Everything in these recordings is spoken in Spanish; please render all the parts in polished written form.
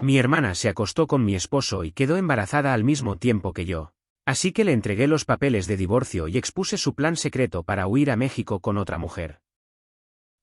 Mi hermana se acostó con mi esposo y quedó embarazada al mismo tiempo que yo. Así que le entregué los papeles de divorcio y expuse su plan secreto para huir a México con otra mujer.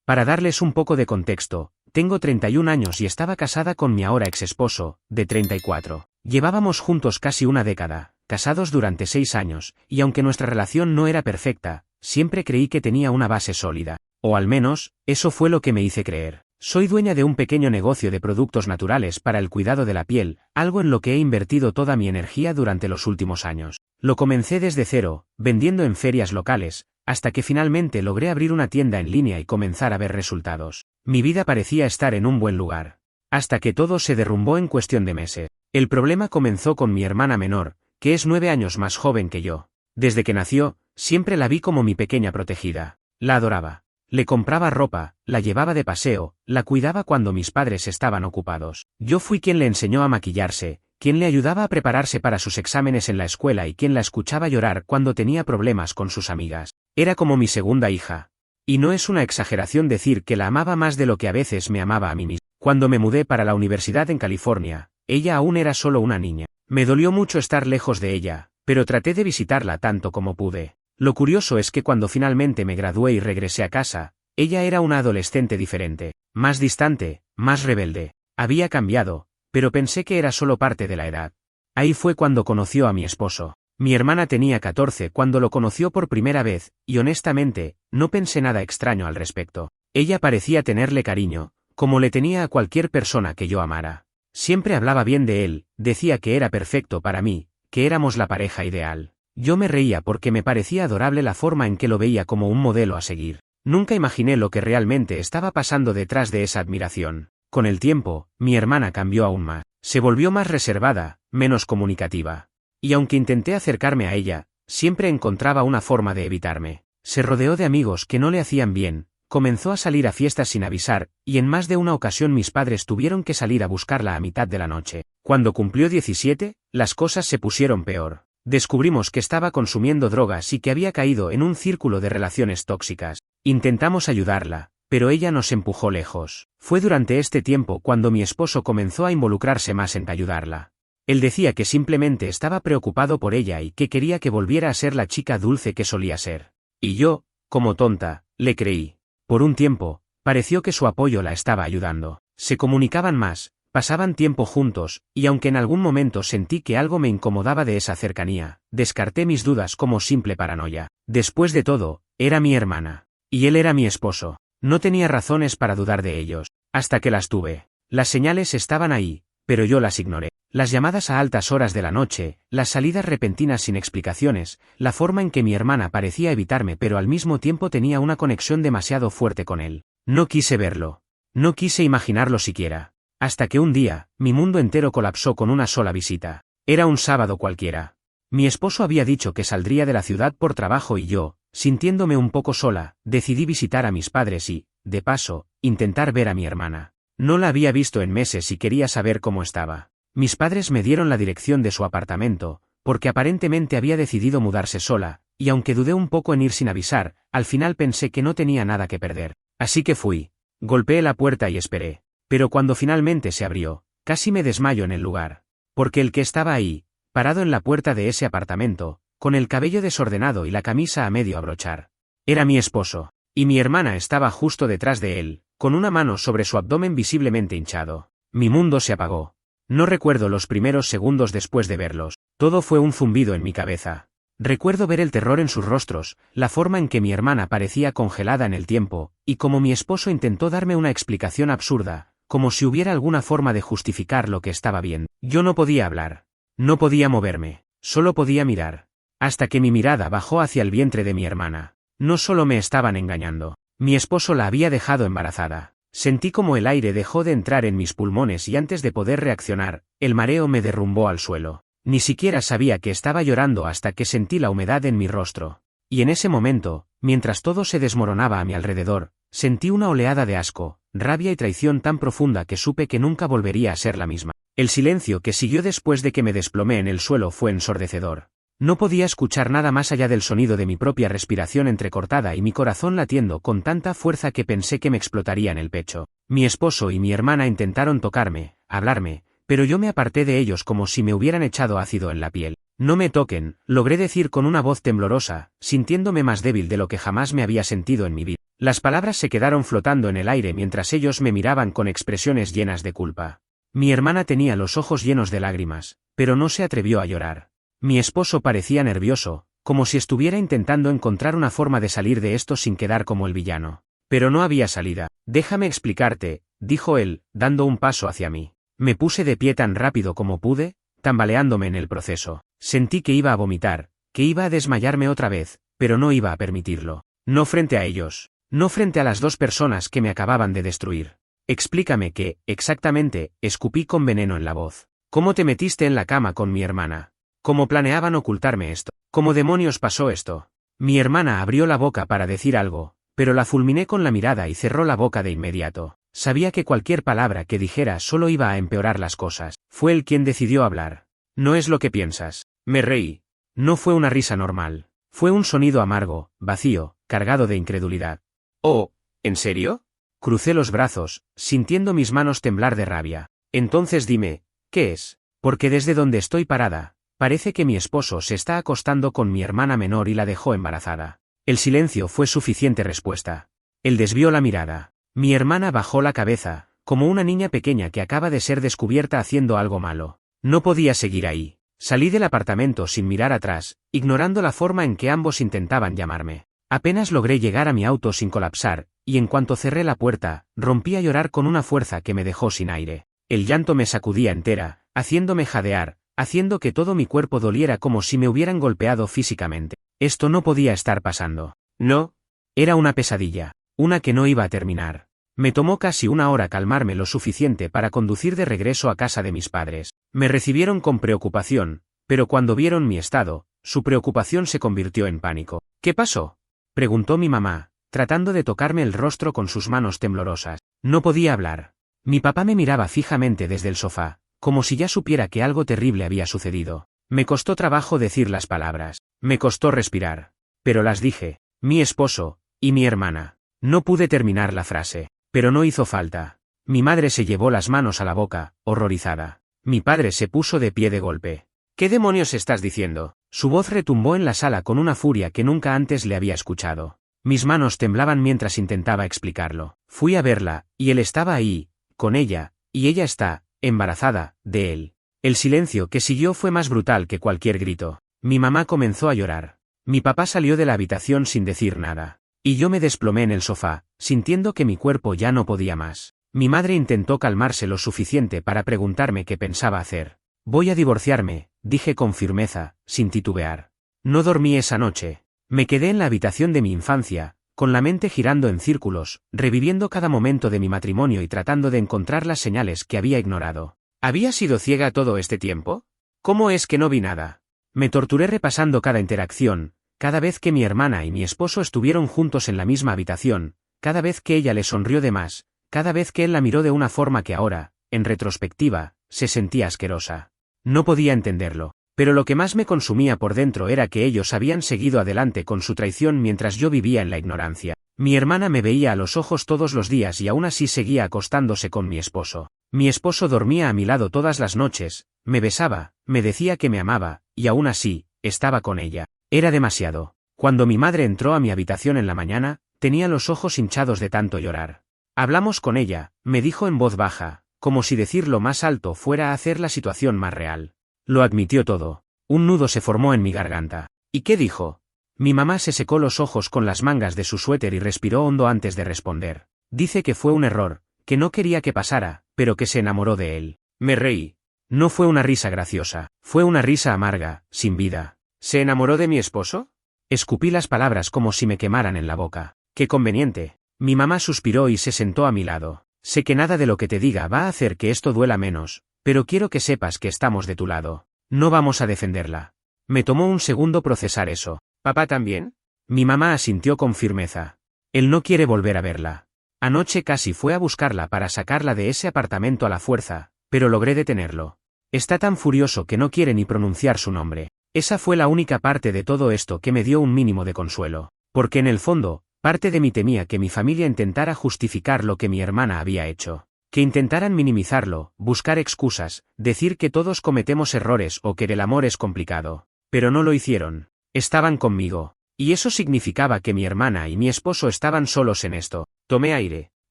Para darles un poco de contexto, tengo 31 años y estaba casada con mi ahora ex esposo, de 34. Llevábamos juntos casi una década, casados durante 6 años, y aunque nuestra relación no era perfecta, siempre creí que tenía una base sólida. O al menos, eso fue lo que me hice creer. Soy dueña de un pequeño negocio de productos naturales para el cuidado de la piel, algo en lo que he invertido toda mi energía durante los últimos años. Lo comencé desde cero, vendiendo en ferias locales, hasta que finalmente logré abrir una tienda en línea y comenzar a ver resultados. Mi vida parecía estar en un buen lugar. Hasta que todo se derrumbó en cuestión de meses. El problema comenzó con mi hermana menor, que es 9 años más joven que yo. Desde que nació, siempre la vi como mi pequeña protegida. La adoraba. Le compraba ropa, la llevaba de paseo, la cuidaba cuando mis padres estaban ocupados. Yo fui quien le enseñó a maquillarse, quien le ayudaba a prepararse para sus exámenes en la escuela y quien la escuchaba llorar cuando tenía problemas con sus amigas. Era como mi segunda hija. Y no es una exageración decir que la amaba más de lo que a veces me amaba a mí misma. Cuando me mudé para la universidad en California, ella aún era solo una niña. Me dolió mucho estar lejos de ella, pero traté de visitarla tanto como pude. Lo curioso es que cuando finalmente me gradué y regresé a casa, ella era una adolescente diferente, más distante, más rebelde. Había cambiado, pero pensé que era solo parte de la edad. Ahí fue cuando conoció a mi esposo. Mi hermana tenía 14 cuando lo conoció por primera vez, y honestamente, no pensé nada extraño al respecto. Ella parecía tenerle cariño, como le tenía a cualquier persona que yo amara. Siempre hablaba bien de él, decía que era perfecto para mí, que éramos la pareja ideal. Yo me reía porque me parecía adorable la forma en que lo veía como un modelo a seguir. Nunca imaginé lo que realmente estaba pasando detrás de esa admiración. Con el tiempo, mi hermana cambió aún más. Se volvió más reservada, menos comunicativa. Y aunque intenté acercarme a ella, siempre encontraba una forma de evitarme. Se rodeó de amigos que no le hacían bien, comenzó a salir a fiestas sin avisar, y en más de una ocasión mis padres tuvieron que salir a buscarla a mitad de la noche. Cuando cumplió 17, las cosas se pusieron peor. Descubrimos que estaba consumiendo drogas y que había caído en un círculo de relaciones tóxicas. Intentamos ayudarla, pero ella nos empujó lejos. Fue durante este tiempo cuando mi esposo comenzó a involucrarse más en ayudarla. Él decía que simplemente estaba preocupado por ella y que quería que volviera a ser la chica dulce que solía ser. Y yo, como tonta, le creí. Por un tiempo, pareció que su apoyo la estaba ayudando. Se comunicaban más, pasaban tiempo juntos, y aunque en algún momento sentí que algo me incomodaba de esa cercanía, descarté mis dudas como simple paranoia. Después de todo, era mi hermana. Y él era mi esposo. No tenía razones para dudar de ellos, hasta que las tuve. Las señales estaban ahí, pero yo las ignoré. Las llamadas a altas horas de la noche, las salidas repentinas sin explicaciones, la forma en que mi hermana parecía evitarme pero al mismo tiempo tenía una conexión demasiado fuerte con él. No quise verlo. No quise imaginarlo siquiera. Hasta que un día, mi mundo entero colapsó con una sola visita. Era un sábado cualquiera. Mi esposo había dicho que saldría de la ciudad por trabajo y yo, sintiéndome un poco sola, decidí visitar a mis padres y, de paso, intentar ver a mi hermana. No la había visto en meses y quería saber cómo estaba. Mis padres me dieron la dirección de su apartamento, porque aparentemente había decidido mudarse sola, y aunque dudé un poco en ir sin avisar, al final pensé que no tenía nada que perder. Así que fui. Golpeé la puerta y esperé. Pero cuando finalmente se abrió, casi me desmayo en el lugar. Porque el que estaba ahí, parado en la puerta de ese apartamento, con el cabello desordenado y la camisa a medio abrochar, era mi esposo. Y mi hermana estaba justo detrás de él, con una mano sobre su abdomen visiblemente hinchado. Mi mundo se apagó. No recuerdo los primeros segundos después de verlos. Todo fue un zumbido en mi cabeza. Recuerdo ver el terror en sus rostros, la forma en que mi hermana parecía congelada en el tiempo, y como mi esposo intentó darme una explicación absurda, como si hubiera alguna forma de justificar lo que estaba viendo. Yo no podía hablar. No podía moverme. Solo podía mirar. Hasta que mi mirada bajó hacia el vientre de mi hermana. No solo me estaban engañando. Mi esposo la había dejado embarazada. Sentí como el aire dejó de entrar en mis pulmones y antes de poder reaccionar, el mareo me derrumbó al suelo. Ni siquiera sabía que estaba llorando hasta que sentí la humedad en mi rostro. Y en ese momento, mientras todo se desmoronaba a mi alrededor, sentí una oleada de asco, rabia y traición tan profunda que supe que nunca volvería a ser la misma. El silencio que siguió después de que me desplomé en el suelo fue ensordecedor. No podía escuchar nada más allá del sonido de mi propia respiración entrecortada y mi corazón latiendo con tanta fuerza que pensé que me explotaría en el pecho. Mi esposo y mi hermana intentaron tocarme, hablarme, pero yo me aparté de ellos como si me hubieran echado ácido en la piel. No me toquen, logré decir con una voz temblorosa, sintiéndome más débil de lo que jamás me había sentido en mi vida. Las palabras se quedaron flotando en el aire mientras ellos me miraban con expresiones llenas de culpa. Mi hermana tenía los ojos llenos de lágrimas, pero no se atrevió a llorar. Mi esposo parecía nervioso, como si estuviera intentando encontrar una forma de salir de esto sin quedar como el villano. Pero no había salida. Déjame explicarte, dijo él, dando un paso hacia mí. Me puse de pie tan rápido como pude, tambaleándome en el proceso. Sentí que iba a vomitar, que iba a desmayarme otra vez, pero no iba a permitirlo. No frente a ellos. No frente a las dos personas que me acababan de destruir. Explícame qué, exactamente, escupí con veneno en la voz. ¿Cómo te metiste en la cama con mi hermana? ¿Cómo planeaban ocultarme esto? ¿Cómo demonios pasó esto? Mi hermana abrió la boca para decir algo, pero la fulminé con la mirada y cerró la boca de inmediato. Sabía que cualquier palabra que dijera solo iba a empeorar las cosas. Fue él quien decidió hablar. No es lo que piensas. Me reí. No fue una risa normal. Fue un sonido amargo, vacío, cargado de incredulidad. Oh, ¿en serio? Crucé los brazos, sintiendo mis manos temblar de rabia. Entonces dime, ¿qué es? Porque desde donde estoy parada, parece que mi esposo se está acostando con mi hermana menor y la dejó embarazada. El silencio fue suficiente respuesta. Él desvió la mirada. Mi hermana bajó la cabeza, como una niña pequeña que acaba de ser descubierta haciendo algo malo. No podía seguir ahí. Salí del apartamento sin mirar atrás, ignorando la forma en que ambos intentaban llamarme. Apenas logré llegar a mi auto sin colapsar, y en cuanto cerré la puerta, rompí a llorar con una fuerza que me dejó sin aire. El llanto me sacudía entera, haciéndome jadear, haciendo que todo mi cuerpo doliera como si me hubieran golpeado físicamente. Esto no podía estar pasando. No. Era una pesadilla, una que no iba a terminar. Me tomó casi una hora calmarme lo suficiente para conducir de regreso a casa de mis padres. Me recibieron con preocupación, pero cuando vieron mi estado, su preocupación se convirtió en pánico. ¿Qué pasó?, preguntó mi mamá, tratando de tocarme el rostro con sus manos temblorosas. No podía hablar. Mi papá me miraba fijamente desde el sofá, como si ya supiera que algo terrible había sucedido. Me costó trabajo decir las palabras. Me costó respirar. Pero las dije. Mi esposo, y mi hermana. No pude terminar la frase. Pero no hizo falta. Mi madre se llevó las manos a la boca, horrorizada. Mi padre se puso de pie de golpe. ¿Qué demonios estás diciendo? Su voz retumbó en la sala con una furia que nunca antes le había escuchado. Mis manos temblaban mientras intentaba explicarlo. Fui a verla, y él estaba ahí, con ella, y ella está, embarazada, de él. El silencio que siguió fue más brutal que cualquier grito. Mi mamá comenzó a llorar. Mi papá salió de la habitación sin decir nada. Y yo me desplomé en el sofá, sintiendo que mi cuerpo ya no podía más. Mi madre intentó calmarse lo suficiente para preguntarme qué pensaba hacer. Voy a divorciarme, dije con firmeza, sin titubear. No dormí esa noche. Me quedé en la habitación de mi infancia, con la mente girando en círculos, reviviendo cada momento de mi matrimonio y tratando de encontrar las señales que había ignorado. ¿Había sido ciega todo este tiempo? ¿Cómo es que no vi nada? Me torturé repasando cada interacción, cada vez que mi hermana y mi esposo estuvieron juntos en la misma habitación, cada vez que ella le sonrió de más, cada vez que él la miró de una forma que ahora, en retrospectiva, se sentía asquerosa. No podía entenderlo, pero lo que más me consumía por dentro era que ellos habían seguido adelante con su traición mientras yo vivía en la ignorancia. Mi hermana me veía a los ojos todos los días y aún así seguía acostándose con mi esposo. Mi esposo dormía a mi lado todas las noches, me besaba, me decía que me amaba, y aún así, estaba con ella. Era demasiado. Cuando mi madre entró a mi habitación en la mañana, tenía los ojos hinchados de tanto llorar. Hablamos con ella, me dijo en voz baja, como si decirlo más alto fuera a hacer la situación más real. Lo admitió todo. Un nudo se formó en mi garganta. ¿Y qué dijo? Mi mamá se secó los ojos con las mangas de su suéter y respiró hondo antes de responder. Dice que fue un error, que no quería que pasara, pero que se enamoró de él. Me reí. No fue una risa graciosa, fue una risa amarga, sin vida. ¿Se enamoró de mi esposo? Escupí las palabras como si me quemaran en la boca. ¡Qué conveniente! Mi mamá suspiró y se sentó a mi lado. Sé que nada de lo que te diga va a hacer que esto duela menos, pero quiero que sepas que estamos de tu lado. No vamos a defenderla. Me tomó un segundo procesar eso. ¿Papá también? Mi mamá asintió con firmeza. Él no quiere volver a verla. Anoche casi fue a buscarla para sacarla de ese apartamento a la fuerza, pero logré detenerlo. Está tan furioso que no quiere ni pronunciar su nombre. Esa fue la única parte de todo esto que me dio un mínimo de consuelo, porque en el fondo, parte de mí temía que mi familia intentara justificar lo que mi hermana había hecho. Que intentaran minimizarlo, buscar excusas, decir que todos cometemos errores o que el amor es complicado. Pero no lo hicieron. Estaban conmigo. Y eso significaba que mi hermana y mi esposo estaban solos en esto. Tomé aire.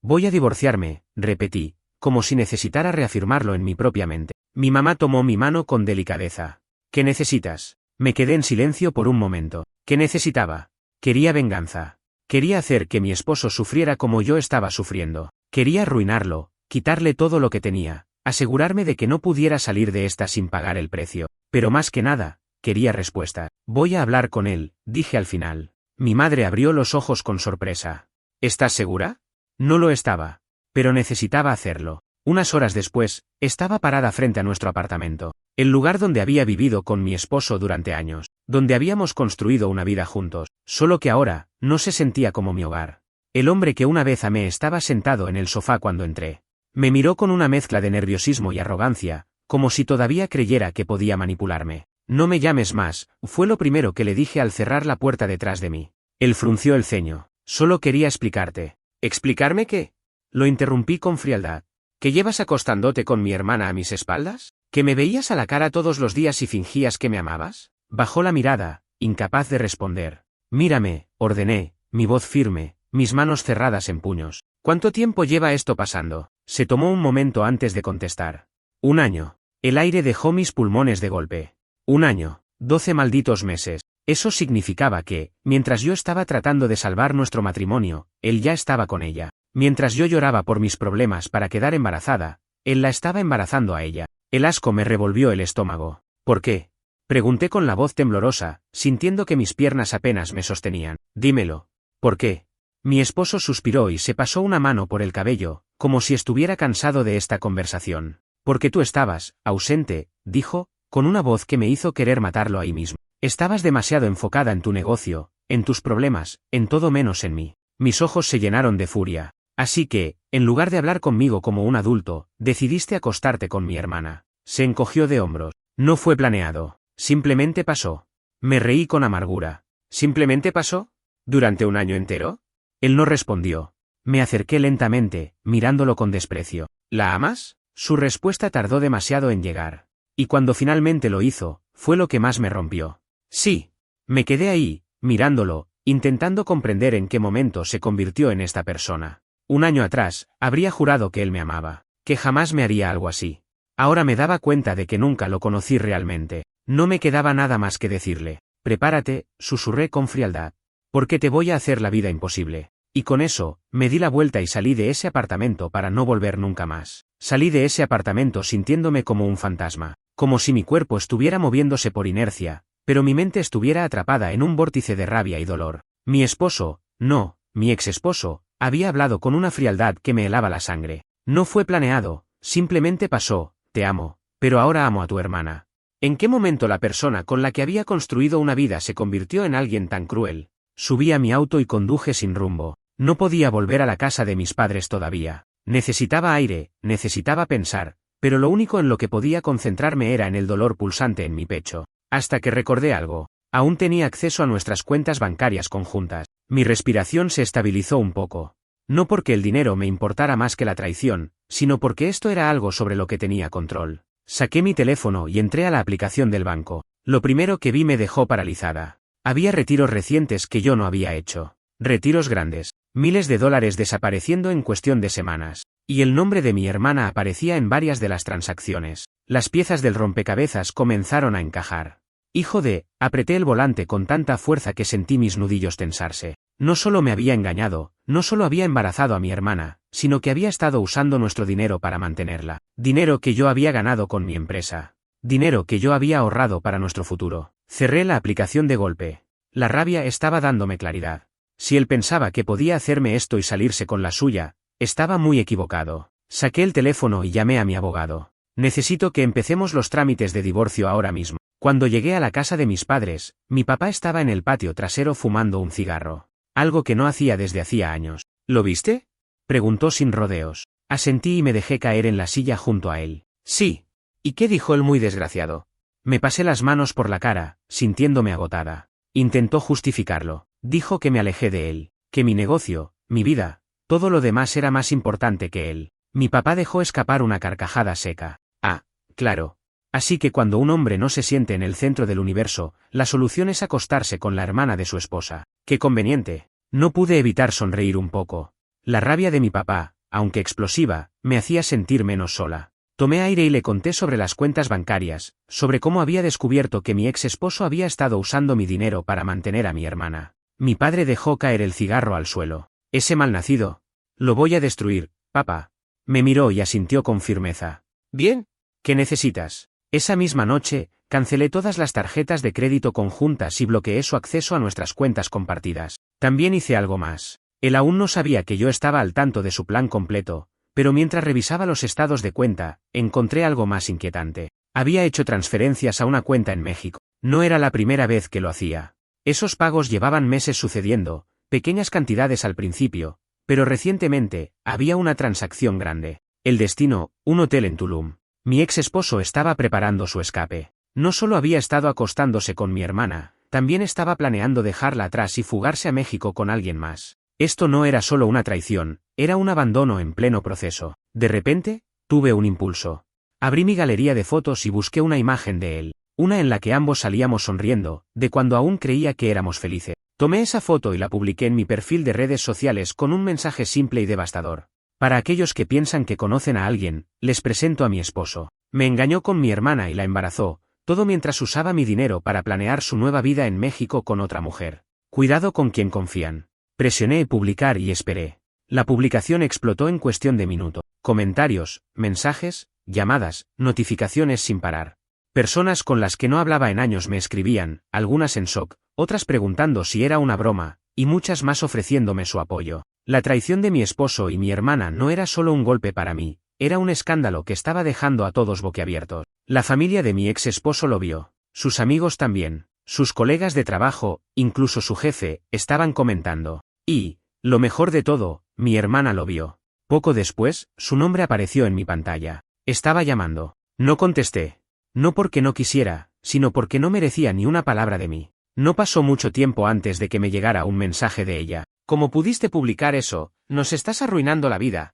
Voy a divorciarme, repetí, como si necesitara reafirmarlo en mi propia mente. Mi mamá tomó mi mano con delicadeza. ¿Qué necesitas? Me quedé en silencio por un momento. ¿Qué necesitaba? Quería venganza. Quería hacer que mi esposo sufriera como yo estaba sufriendo. Quería arruinarlo, quitarle todo lo que tenía, asegurarme de que no pudiera salir de esta sin pagar el precio. Pero más que nada, quería respuesta. Voy a hablar con él, dije al final. Mi madre abrió los ojos con sorpresa. ¿Estás segura? No lo estaba. Pero necesitaba hacerlo. Unas horas después, estaba parada frente a nuestro apartamento. El lugar donde había vivido con mi esposo durante años. Donde habíamos construido una vida juntos. Solo que ahora, no se sentía como mi hogar. El hombre que una vez amé estaba sentado en el sofá cuando entré. Me miró con una mezcla de nerviosismo y arrogancia, como si todavía creyera que podía manipularme. No me llames más, fue lo primero que le dije al cerrar la puerta detrás de mí. Él frunció el ceño. Solo quería explicarte. ¿Explicarme qué? Lo interrumpí con frialdad. ¿Que llevas acostándote con mi hermana a mis espaldas? ¿Que me veías a la cara todos los días y fingías que me amabas? Bajó la mirada, incapaz de responder. Mírame, ordené, mi voz firme, mis manos cerradas en puños. ¿Cuánto tiempo lleva esto pasando? Se tomó un momento antes de contestar. 1 año. El aire dejó mis pulmones de golpe. 1 año, 12 malditos meses. Eso significaba que, mientras yo estaba tratando de salvar nuestro matrimonio, él ya estaba con ella. Mientras yo lloraba por mis problemas para quedar embarazada, él la estaba embarazando a ella. El asco me revolvió el estómago. ¿Por qué? Pregunté con la voz temblorosa, sintiendo que mis piernas apenas me sostenían. Dímelo. ¿Por qué? Mi esposo suspiró y se pasó una mano por el cabello, como si estuviera cansado de esta conversación. Porque tú estabas, ausente, dijo, con una voz que me hizo querer matarlo ahí mismo. Estabas demasiado enfocada en tu negocio, en tus problemas, en todo menos en mí. Mis ojos se llenaron de furia. Así que, en lugar de hablar conmigo como un adulto, decidiste acostarte con mi hermana. Se encogió de hombros. No fue planeado. Simplemente pasó. Me reí con amargura. ¿Simplemente pasó? ¿Durante 1 año entero? Él no respondió. Me acerqué lentamente, mirándolo con desprecio. ¿La amas? Su respuesta tardó demasiado en llegar. Y cuando finalmente lo hizo, fue lo que más me rompió. Sí. Me quedé ahí, mirándolo, intentando comprender en qué momento se convirtió en esta persona. 1 año atrás, habría jurado que él me amaba, que jamás me haría algo así. Ahora me daba cuenta de que nunca lo conocí realmente. No me quedaba nada más que decirle. Prepárate, susurré con frialdad. Porque te voy a hacer la vida imposible. Y con eso, me di la vuelta y salí de ese apartamento para no volver nunca más. Salí de ese apartamento sintiéndome como un fantasma, como si mi cuerpo estuviera moviéndose por inercia, pero mi mente estuviera atrapada en un vórtice de rabia y dolor. Mi esposo, no, mi ex esposo, había hablado con una frialdad que me helaba la sangre. No fue planeado, simplemente pasó. Te amo, pero ahora amo a tu hermana. ¿En qué momento la persona con la que había construido una vida se convirtió en alguien tan cruel? Subí a mi auto y conduje sin rumbo. No podía volver a la casa de mis padres todavía. Necesitaba aire, necesitaba pensar, pero lo único en lo que podía concentrarme era en el dolor pulsante en mi pecho. Hasta que recordé algo. Aún tenía acceso a nuestras cuentas bancarias conjuntas. Mi respiración se estabilizó un poco. No porque el dinero me importara más que la traición, sino porque esto era algo sobre lo que tenía control. Saqué mi teléfono y entré a la aplicación del banco. Lo primero que vi me dejó paralizada. Había retiros recientes que yo no había hecho. Retiros grandes. Miles de dólares desapareciendo en cuestión de semanas. Y el nombre de mi hermana aparecía en varias de las transacciones. Las piezas del rompecabezas comenzaron a encajar. Hijo de, apreté el volante con tanta fuerza que sentí mis nudillos tensarse. No solo me había engañado, no solo había embarazado a mi hermana, sino que había estado usando nuestro dinero para mantenerla. Dinero que yo había ganado con mi empresa. Dinero que yo había ahorrado para nuestro futuro. Cerré la aplicación de golpe. La rabia estaba dándome claridad. Si él pensaba que podía hacerme esto y salirse con la suya, estaba muy equivocado. Saqué el teléfono y llamé a mi abogado. Necesito que empecemos los trámites de divorcio ahora mismo. Cuando llegué a la casa de mis padres, mi papá estaba en el patio trasero fumando un cigarro. Algo que no hacía desde hacía años. ¿Lo viste? Preguntó sin rodeos. Asentí y me dejé caer en la silla junto a él. Sí. ¿Y qué dijo el muy desgraciado? Me pasé las manos por la cara, sintiéndome agotada. Intentó justificarlo. Dijo que me alejé de él, que mi negocio, mi vida, todo lo demás era más importante que él. Mi papá dejó escapar una carcajada seca. Ah, claro. Así que cuando un hombre no se siente en el centro del universo, la solución es acostarse con la hermana de su esposa. ¡Qué conveniente! No pude evitar sonreír un poco. La rabia de mi papá, aunque explosiva, me hacía sentir menos sola. Tomé aire y le conté sobre las cuentas bancarias, sobre cómo había descubierto que mi ex esposo había estado usando mi dinero para mantener a mi hermana. Mi padre dejó caer el cigarro al suelo. Ese malnacido. Lo voy a destruir, papá. Me miró y asintió con firmeza. Bien. ¿Qué necesitas? Esa misma noche, cancelé todas las tarjetas de crédito conjuntas y bloqueé su acceso a nuestras cuentas compartidas. También hice algo más. Él aún no sabía que yo estaba al tanto de su plan completo, pero mientras revisaba los estados de cuenta, encontré algo más inquietante. Había hecho transferencias a una cuenta en México. No era la primera vez que lo hacía. Esos pagos llevaban meses sucediendo, pequeñas cantidades al principio, pero recientemente, había una transacción grande. El destino, un hotel en Tulum. Mi ex esposo estaba preparando su escape. No solo había estado acostándose con mi hermana, también estaba planeando dejarla atrás y fugarse a México con alguien más. Esto no era solo una traición, era un abandono en pleno proceso. De repente, tuve un impulso. Abrí mi galería de fotos y busqué una imagen de él, una en la que ambos salíamos sonriendo, de cuando aún creía que éramos felices. Tomé esa foto y la publiqué en mi perfil de redes sociales con un mensaje simple y devastador. Para aquellos que piensan que conocen a alguien, les presento a mi esposo. Me engañó con mi hermana y la embarazó, todo mientras usaba mi dinero para planear su nueva vida en México con otra mujer. Cuidado con quien confían. Presioné publicar y esperé. La publicación explotó en cuestión de minutos. Comentarios, mensajes, llamadas, notificaciones sin parar. Personas con las que no hablaba en años me escribían, algunas en shock, otras preguntando si era una broma, y muchas más ofreciéndome su apoyo. La traición de mi esposo y mi hermana no era solo un golpe para mí, era un escándalo que estaba dejando a todos boquiabiertos. La familia de mi ex esposo lo vio, sus amigos también, sus colegas de trabajo, incluso su jefe, estaban comentando. Y, lo mejor de todo, mi hermana lo vio. Poco después, su nombre apareció en mi pantalla. Estaba llamando. No contesté. No porque no quisiera, sino porque no merecía ni una palabra de mí. No pasó mucho tiempo antes de que me llegara un mensaje de ella. ¿Cómo pudiste publicar eso? Nos estás arruinando la vida.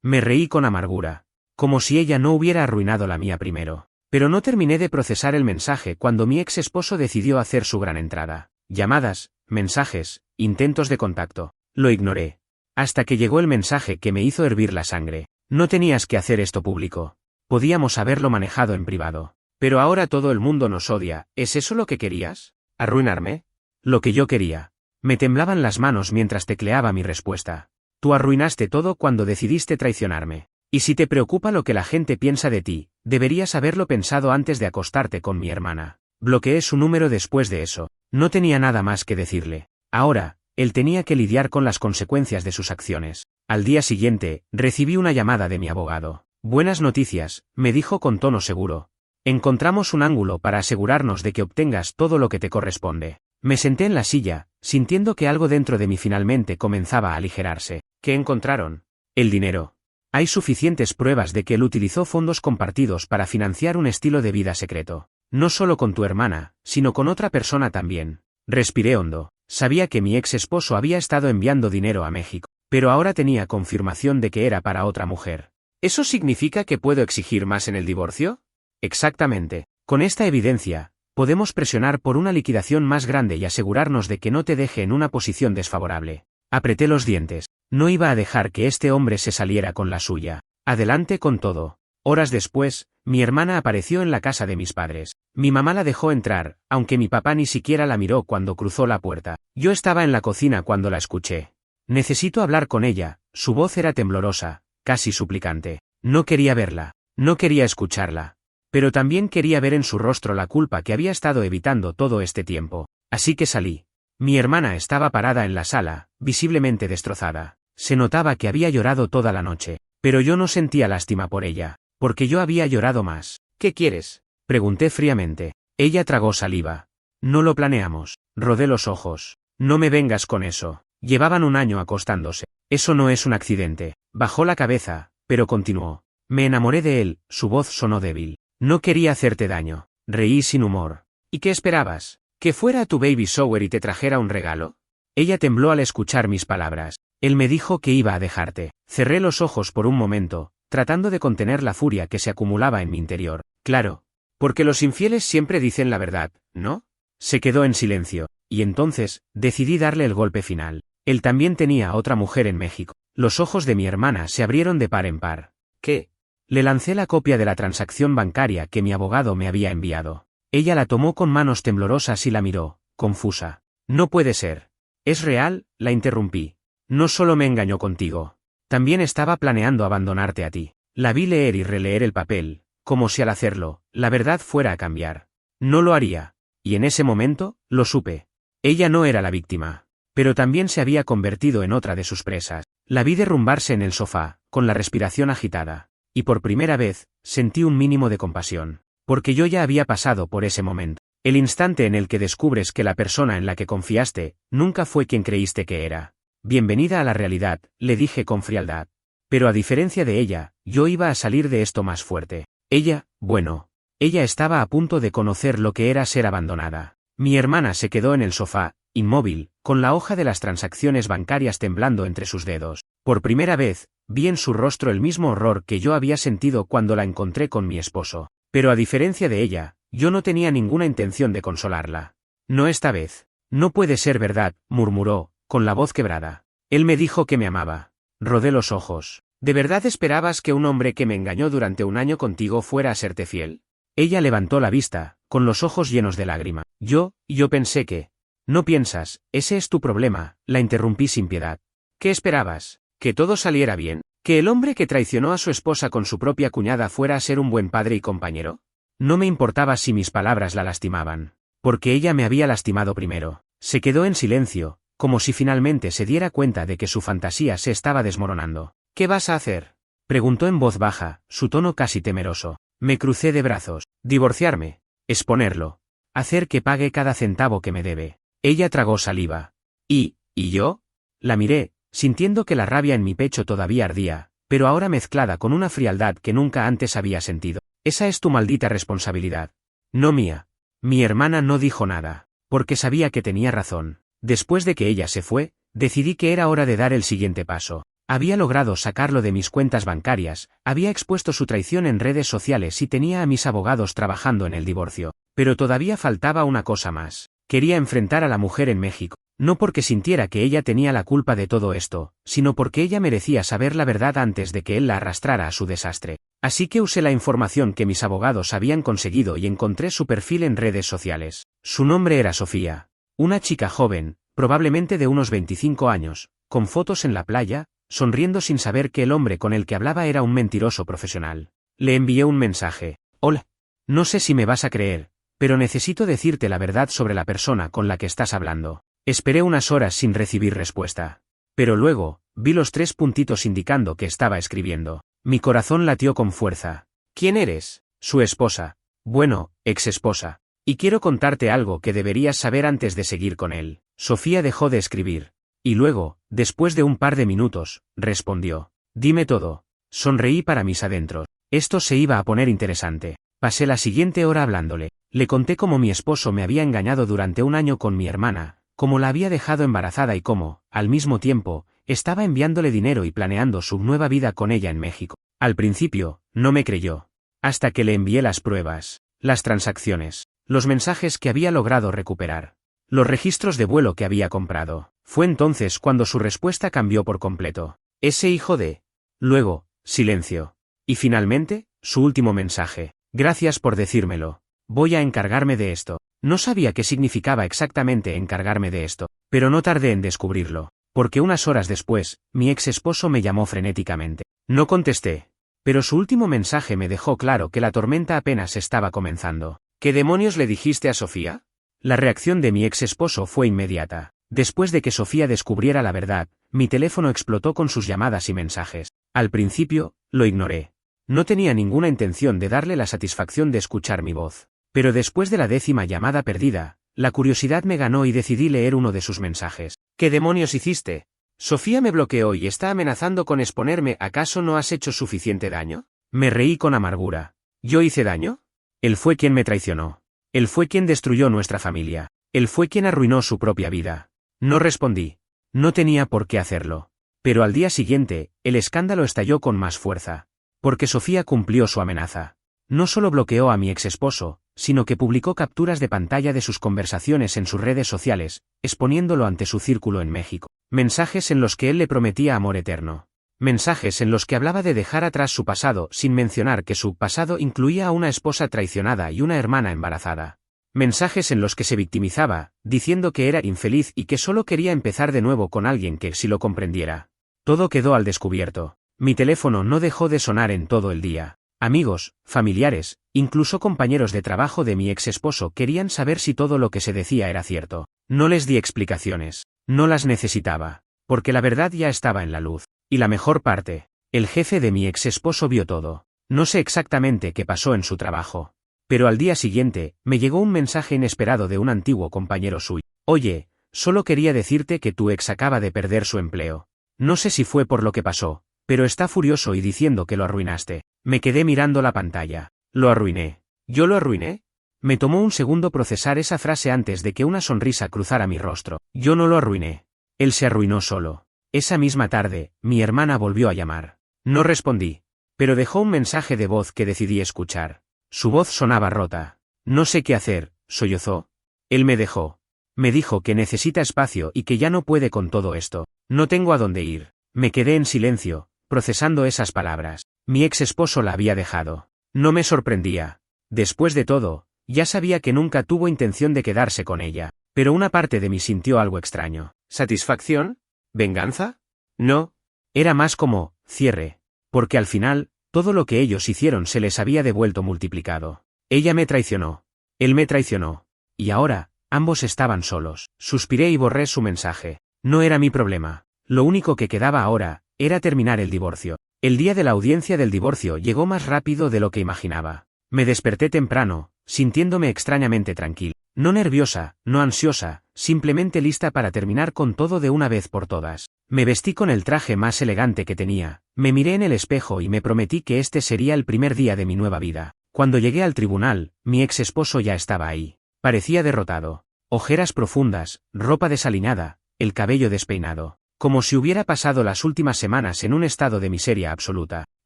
Me reí con amargura. Como si ella no hubiera arruinado la mía primero. Pero no terminé de procesar el mensaje cuando mi ex esposo decidió hacer su gran entrada. Llamadas, mensajes, intentos de contacto. Lo ignoré. Hasta que llegó el mensaje que me hizo hervir la sangre. No tenías que hacer esto público. Podíamos haberlo manejado en privado. Pero ahora todo el mundo nos odia. ¿Es eso lo que querías? ¿Arruinarme? Lo que yo quería. Me temblaban las manos mientras tecleaba mi respuesta. Tú arruinaste todo cuando decidiste traicionarme. Y si te preocupa lo que la gente piensa de ti, deberías haberlo pensado antes de acostarte con mi hermana. Bloqueé su número después de eso. No tenía nada más que decirle. Ahora, él tenía que lidiar con las consecuencias de sus acciones. Al día siguiente, recibí una llamada de mi abogado. Buenas noticias, me dijo con tono seguro. Encontramos un ángulo para asegurarnos de que obtengas todo lo que te corresponde. Me senté en la silla, sintiendo que algo dentro de mí finalmente comenzaba a aligerarse. ¿Qué encontraron? El dinero. Hay suficientes pruebas de que él utilizó fondos compartidos para financiar un estilo de vida secreto. No solo con tu hermana, sino con otra persona también. Respiré hondo. Sabía que mi ex esposo había estado enviando dinero a México, pero ahora tenía confirmación de que era para otra mujer. ¿Eso significa que puedo exigir más en el divorcio? Exactamente. Con esta evidencia, podemos presionar por una liquidación más grande y asegurarnos de que no te deje en una posición desfavorable. Apreté los dientes. No iba a dejar que este hombre se saliera con la suya. Adelante con todo. Horas después, mi hermana apareció en la casa de mis padres. Mi mamá la dejó entrar, aunque mi papá ni siquiera la miró cuando cruzó la puerta. Yo estaba en la cocina cuando la escuché. Necesito hablar con ella. Su voz era temblorosa, casi suplicante. No quería verla. No quería escucharla. Pero también quería ver en su rostro la culpa que había estado evitando todo este tiempo. Así que salí. Mi hermana estaba parada en la sala, visiblemente destrozada. Se notaba que había llorado toda la noche. Pero yo no sentía lástima por ella, porque yo había llorado más. ¿Qué quieres? Pregunté fríamente. Ella tragó saliva. No lo planeamos. Rodé los ojos. No me vengas con eso. Llevaban un año acostándose. Eso no es un accidente. Bajó la cabeza, pero continuó. Me enamoré de él, su voz sonó débil. No quería hacerte daño. Reí sin humor. ¿Y qué esperabas? ¿Que fuera a tu baby shower y te trajera un regalo? Ella tembló al escuchar mis palabras. Él me dijo que iba a dejarte. Cerré los ojos por un momento, tratando de contener la furia que se acumulaba en mi interior. Claro. Porque los infieles siempre dicen la verdad, ¿no? Se quedó en silencio, y entonces, decidí darle el golpe final. Él también tenía a otra mujer en México. Los ojos de mi hermana se abrieron de par en par. ¿Qué? Le lancé la copia de la transacción bancaria que mi abogado me había enviado. Ella la tomó con manos temblorosas y la miró, confusa. No puede ser. ¿Es real? La interrumpí. No solo me engañó contigo. También estaba planeando abandonarte a ti. La vi leer y releer el papel, como si al hacerlo, la verdad fuera a cambiar. No lo haría. Y en ese momento, lo supe. Ella no era la víctima. Pero también se había convertido en otra de sus presas. La vi derrumbarse en el sofá, con la respiración agitada. Y por primera vez, sentí un mínimo de compasión. Porque yo ya había pasado por ese momento. El instante en el que descubres que la persona en la que confiaste, nunca fue quien creíste que era. Bienvenida a la realidad, le dije con frialdad. Pero a diferencia de ella, yo iba a salir de esto más fuerte. Ella, bueno. Ella estaba a punto de conocer lo que era ser abandonada. Mi hermana se quedó en el sofá, inmóvil, con la hoja de las transacciones bancarias temblando entre sus dedos. Por primera vez, vi en su rostro el mismo horror que yo había sentido cuando la encontré con mi esposo. Pero a diferencia de ella, yo no tenía ninguna intención de consolarla. No esta vez. No puede ser verdad, murmuró, con la voz quebrada. Él me dijo que me amaba. Rodé los ojos. ¿De verdad esperabas que un hombre que me engañó durante un año contigo fuera a serte fiel? Ella levantó la vista, con los ojos llenos de lágrima. Yo pensé que... No piensas, ese es tu problema, la interrumpí sin piedad. ¿Qué esperabas? ¿Que todo saliera bien? ¿Que el hombre que traicionó a su esposa con su propia cuñada fuera a ser un buen padre y compañero? No me importaba si mis palabras la lastimaban. Porque ella me había lastimado primero. Se quedó en silencio, como si finalmente se diera cuenta de que su fantasía se estaba desmoronando. ¿Qué vas a hacer? Preguntó en voz baja, su tono casi temeroso. Me crucé de brazos. Divorciarme. Exponerlo. Hacer que pague cada centavo que me debe. Ella tragó saliva. ¿Y yo? La miré, sintiendo que la rabia en mi pecho todavía ardía, pero ahora mezclada con una frialdad que nunca antes había sentido. Esa es tu maldita responsabilidad. No mía. Mi hermana no dijo nada, porque sabía que tenía razón. Después de que ella se fue, decidí que era hora de dar el siguiente paso. Había logrado sacarlo de mis cuentas bancarias, había expuesto su traición en redes sociales y tenía a mis abogados trabajando en el divorcio. Pero todavía faltaba una cosa más. Quería enfrentar a la mujer en México, no porque sintiera que ella tenía la culpa de todo esto, sino porque ella merecía saber la verdad antes de que él la arrastrara a su desastre. Así que usé la información que mis abogados habían conseguido y encontré su perfil en redes sociales. Su nombre era Sofía. Una chica joven, probablemente de unos 25 años, con fotos en la playa, sonriendo sin saber que el hombre con el que hablaba era un mentiroso profesional. Le envié un mensaje. Hola. No sé si me vas a creer, pero necesito decirte la verdad sobre la persona con la que estás hablando. Esperé unas horas sin recibir respuesta. Pero luego, vi los 3 puntitos indicando que estaba escribiendo. Mi corazón latió con fuerza. ¿Quién eres? Su esposa. Bueno, ex-esposa. Y quiero contarte algo que deberías saber antes de seguir con él. Sofía dejó de escribir. Y luego, después de un par de minutos, respondió. Dime todo. Sonreí para mis adentros. Esto se iba a poner interesante. Pasé la siguiente hora hablándole. Le conté cómo mi esposo me había engañado durante un año con mi hermana, cómo la había dejado embarazada y cómo, al mismo tiempo, estaba enviándole dinero y planeando su nueva vida con ella en México. Al principio, no me creyó. Hasta que le envié las pruebas, las transacciones, los mensajes que había logrado recuperar, los registros de vuelo que había comprado. Fue entonces cuando su respuesta cambió por completo. Ese hijo de... Luego, silencio. Y finalmente, su último mensaje. Gracias por decírmelo. Voy a encargarme de esto. No sabía qué significaba exactamente encargarme de esto, pero no tardé en descubrirlo, porque unas horas después, mi ex esposo me llamó frenéticamente. No contesté, pero su último mensaje me dejó claro que la tormenta apenas estaba comenzando. ¿Qué demonios le dijiste a Sofía? La reacción de mi ex esposo fue inmediata. Después de que Sofía descubriera la verdad, mi teléfono explotó con sus llamadas y mensajes. Al principio, lo ignoré. No tenía ninguna intención de darle la satisfacción de escuchar mi voz. Pero después de la 10ª llamada perdida, la curiosidad me ganó y decidí leer uno de sus mensajes. ¿Qué demonios hiciste? Sofía me bloqueó y está amenazando con exponerme. ¿Acaso no has hecho suficiente daño? Me reí con amargura. ¿Yo hice daño? Él fue quien me traicionó. Él fue quien destruyó nuestra familia. Él fue quien arruinó su propia vida. No respondí. No tenía por qué hacerlo. Pero al día siguiente, el escándalo estalló con más fuerza. Porque Sofía cumplió su amenaza. No solo bloqueó a mi ex esposo, sino que publicó capturas de pantalla de sus conversaciones en sus redes sociales, exponiéndolo ante su círculo en México. Mensajes en los que él le prometía amor eterno. Mensajes en los que hablaba de dejar atrás su pasado sin mencionar que su pasado incluía a una esposa traicionada y una hermana embarazada. Mensajes en los que se victimizaba, diciendo que era infeliz y que solo quería empezar de nuevo con alguien que sí lo comprendiera. Todo quedó al descubierto. Mi teléfono no dejó de sonar en todo el día. Amigos, familiares, incluso compañeros de trabajo de mi ex esposo querían saber si todo lo que se decía era cierto. No les di explicaciones. No las necesitaba. Porque la verdad ya estaba en la luz. Y la mejor parte, el jefe de mi ex esposo vio todo. No sé exactamente qué pasó en su trabajo. Pero al día siguiente, me llegó un mensaje inesperado de un antiguo compañero suyo. Oye, solo quería decirte que tu ex acaba de perder su empleo. No sé si fue por lo que pasó, pero está furioso y diciendo que lo arruinaste. Me quedé mirando la pantalla. Lo arruiné. ¿Yo lo arruiné? Me tomó un segundo procesar esa frase antes de que una sonrisa cruzara mi rostro. Yo no lo arruiné. Él se arruinó solo. Esa misma tarde, mi hermana volvió a llamar. No respondí. Pero dejó un mensaje de voz que decidí escuchar. Su voz sonaba rota. No sé qué hacer, sollozó. Él me dejó. Me dijo que necesita espacio y que ya no puede con todo esto. No tengo a dónde ir. Me quedé en silencio, procesando esas palabras. Mi ex esposo la había dejado. No me sorprendía. Después de todo, ya sabía que nunca tuvo intención de quedarse con ella. Pero una parte de mí sintió algo extraño. ¿Satisfacción? ¿Venganza? No. Era más como cierre. Porque al final, todo lo que ellos hicieron se les había devuelto multiplicado. Ella me traicionó. Él me traicionó. Y ahora, ambos estaban solos. Suspiré y borré su mensaje. No era mi problema. Lo único que quedaba ahora, era terminar el divorcio. El día de la audiencia del divorcio llegó más rápido de lo que imaginaba. Me desperté temprano, sintiéndome extrañamente tranquilo. No nerviosa, no ansiosa, simplemente lista para terminar con todo de una vez por todas. Me vestí con el traje más elegante que tenía, me miré en el espejo y me prometí que este sería el primer día de mi nueva vida. Cuando llegué al tribunal, mi ex esposo ya estaba ahí. Parecía derrotado. Ojeras profundas, ropa desaliñada, el cabello despeinado. Como si hubiera pasado las últimas semanas en un estado de miseria absoluta.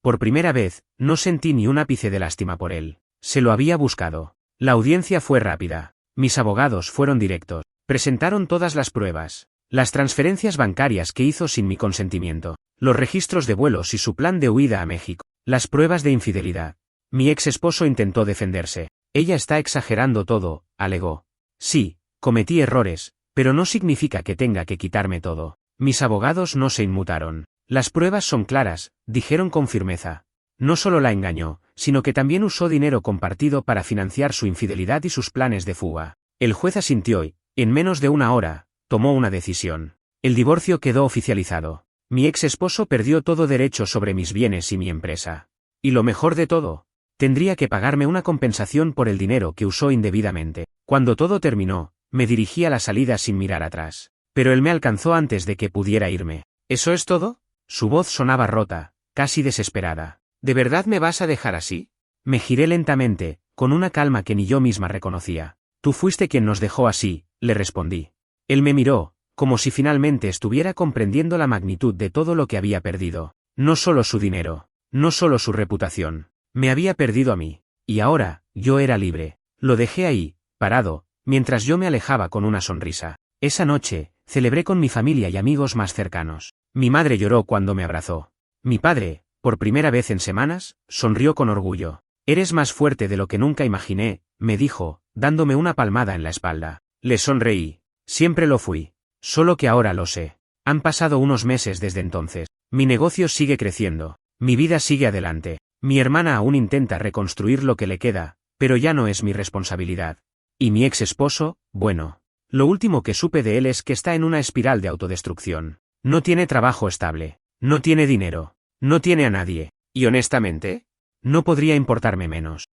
Por primera vez, no sentí ni un ápice de lástima por él. Se lo había buscado. La audiencia fue rápida. Mis abogados fueron directos. Presentaron todas las pruebas. Las transferencias bancarias que hizo sin mi consentimiento. Los registros de vuelos y su plan de huida a México. Las pruebas de infidelidad. Mi ex esposo intentó defenderse. Ella está exagerando todo, alegó. Sí, cometí errores, pero no significa que tenga que quitarme todo. Mis abogados no se inmutaron. Las pruebas son claras, dijeron con firmeza. No solo la engañó, sino que también usó dinero compartido para financiar su infidelidad y sus planes de fuga. El juez asintió y, en menos de una hora, tomó una decisión. El divorcio quedó oficializado. Mi ex esposo perdió todo derecho sobre mis bienes y mi empresa. Y lo mejor de todo, tendría que pagarme una compensación por el dinero que usó indebidamente. Cuando todo terminó, me dirigí a la salida sin mirar atrás. Pero él me alcanzó antes de que pudiera irme. ¿Eso es todo? Su voz sonaba rota, casi desesperada. ¿De verdad me vas a dejar así? Me giré lentamente, con una calma que ni yo misma reconocía. Tú fuiste quien nos dejó así, le respondí. Él me miró, como si finalmente estuviera comprendiendo la magnitud de todo lo que había perdido. No solo su dinero, no solo su reputación. Me había perdido a mí. Y ahora, yo era libre. Lo dejé ahí, parado, mientras yo me alejaba con una sonrisa. Esa noche, celebré con mi familia y amigos más cercanos. Mi madre lloró cuando me abrazó. Mi padre, por primera vez en semanas, sonrió con orgullo. Eres más fuerte de lo que nunca imaginé, me dijo, dándome una palmada en la espalda. Le sonreí. Siempre lo fui. Solo que ahora lo sé. Han pasado unos meses desde entonces. Mi negocio sigue creciendo. Mi vida sigue adelante. Mi hermana aún intenta reconstruir lo que le queda, pero ya no es mi responsabilidad. Y mi ex esposo, bueno. Lo último que supe de él es que está en una espiral de autodestrucción. No tiene trabajo estable. No tiene dinero. No tiene a nadie. Y honestamente, no podría importarme menos.